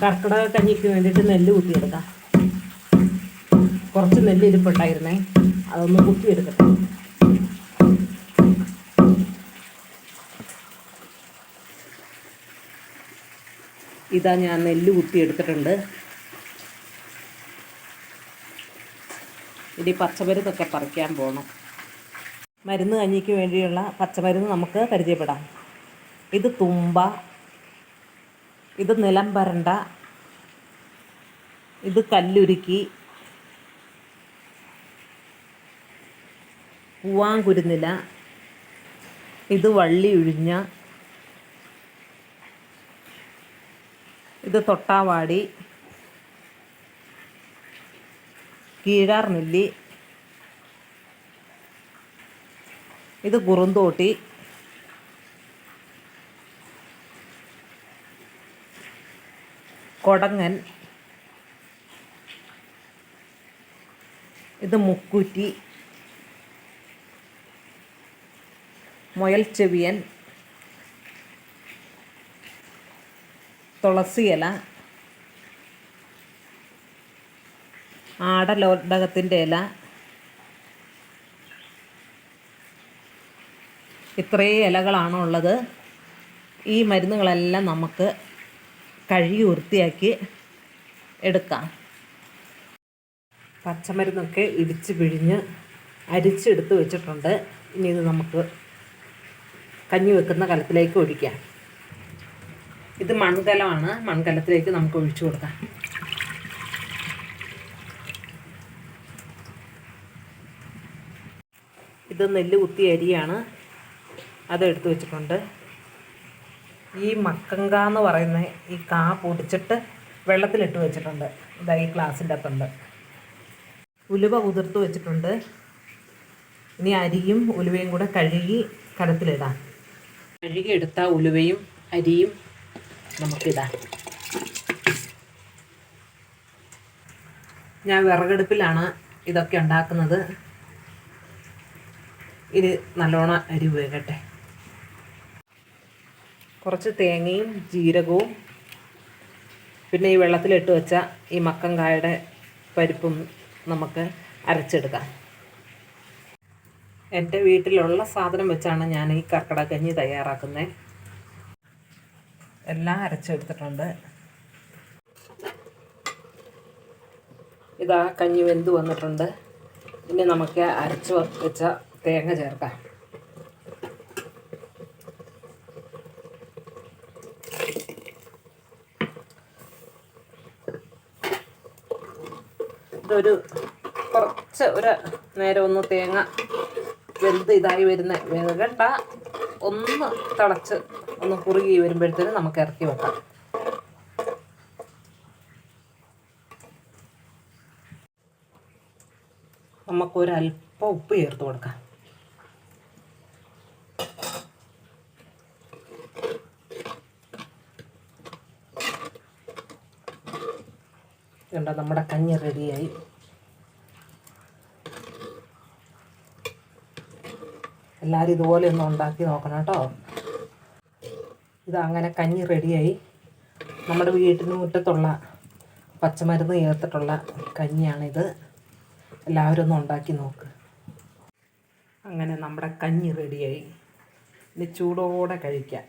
കർക്കിടക കഞ്ഞിക്ക് വേണ്ടിയിട്ട് നെല്ല് കുത്തിയെടുക്കാം. കുറച്ച് നെല്ല് ഇരിപ്പുണ്ടായിരുന്നേ, അതൊന്ന് കുത്തിയെടുക്കട്ടെ. ഇതാ ഞാൻ നെല്ല് കുത്തിയെടുത്തിട്ടുണ്ട്. ഇനി പച്ചമരുന്നൊക്കെ പറിക്കാൻ പോകണം. മരുന്ന് കഞ്ഞിക്ക് വേണ്ടിയുള്ള പച്ചമരുന്ന് നമുക്ക് പരിചയപ്പെടാം. ഇത് തുമ്പ, ഇത് നിലംപരണ്ട, ഇത് കല്ലുരുക്കി, പൂവാങ്കുരുന്നില, ഇത് വള്ളി ഉഴിഞ്ഞ, ഇത് തൊട്ടാവാടി, കീഴാർ നെല്ലി, ഇത് കുറുന്തോട്ടി, കൊടങ്ങൻ, ഇത് മുക്കൂറ്റി, മുയൽച്ചെവിയൻ, തുളസിയില, ആടലോടകത്തിൻ്റെ ഇല. ഇത്രയും ഇലകളാണ് ഉള്ളത്. ഈ മരുന്നുകളെല്ലാം നമുക്ക് കഴുകി വൃത്തിയാക്കി എടുക്കാം. പച്ചമരുന്നൊക്കെ ഇടിച്ച് പിഴിഞ്ഞ് അരിച്ചെടുത്ത് വെച്ചിട്ടുണ്ട്. ഇനി ഇത് നമുക്ക് കഞ്ഞി വെക്കുന്ന കലത്തിലേക്ക് ഒഴിക്കാം. ഇത് മൺകലമാണ്. മൺകലത്തിലേക്ക് നമുക്ക് ഒഴിച്ചു കൊടുക്കാം. ഇത് നെല്ല് കുത്തിയ അരിയാണ്, അതെടുത്ത് വെച്ചിട്ടുണ്ട്. ഈ മക്കങ്ക എന്ന് പറയുന്ന ഈ കാ പൊടിച്ചിട്ട് വെള്ളത്തിലിട്ട് വെച്ചിട്ടുണ്ട്. ഇതാ ഈ ഗ്ലാസിൻ്റെ അകത്തുണ്ട്. ഉലുവ കുതിർത്ത് വെച്ചിട്ടുണ്ട്. ഇനി അരിയും ഉലുവയും കൂടെ കഴുകി കലത്തിലിടാം. കഴുകി എടുത്ത ഉലുവയും അരിയും നമുക്കിടാം. ഞാൻ വിറകടുപ്പിലാണ് ഇതൊക്കെ ഉണ്ടാക്കുന്നത്. ഇത് നല്ലോണം അരി വേകട്ടെ. കുറച്ച് തേങ്ങയും ജീരകവും പിന്നെ ഈ വെള്ളത്തിലിട്ട് വെച്ച ഈ മക്കങ്കായുടെ പരിപ്പും നമുക്ക് അരച്ചെടുക്കാം. എൻ്റെ വീട്ടിലുള്ള സാധനം വെച്ചാണ് ഞാൻ ഈ കർക്കിടക കഞ്ഞി തയ്യാറാക്കുന്നത്. എല്ലാം അരച്ചെടുത്തിട്ടുണ്ട്. ഇതാ കഞ്ഞി വെന്ത് വന്നിട്ടുണ്ട്. ഇനി നമുക്ക് അരച്ച് വെച്ച തേങ്ങ ചേർക്കാം. ഇതൊരു കുറച്ച് ഒരു നേരം ഒന്ന് തേങ്ങ വെന്ത് ഇതായി വരുന്ന വേകണ്ട, ഒന്ന് തിളച്ച് ഒന്ന് കുറുകി വരുമ്പോഴത്തേനും നമുക്ക് ഇറക്കി വെക്കാം. നമുക്കൊരല്പം ഉപ്പ് ചേർത്ത് കൊടുക്കാം. കണ്ടോ, നമ്മുടെ കഞ്ഞി റെഡിയായി. എല്ലാവരും ഇതുപോലെ ഒന്ന് ഉണ്ടാക്കി നോക്കണം കേട്ടോ. ഇതങ്ങനെ കഞ്ഞി റെഡിയായി. നമ്മുടെ വീട്ടിന് മുറ്റത്തുള്ള പച്ചമരുന്ന് ചേർത്തിട്ടുള്ള കഞ്ഞിയാണിത്. എല്ലാവരും ഒന്ന് ഉണ്ടാക്കി നോക്ക്. അങ്ങനെ നമ്മുടെ കഞ്ഞി റെഡിയായി. ഇനി ചൂടോടെ കഴിക്കാം.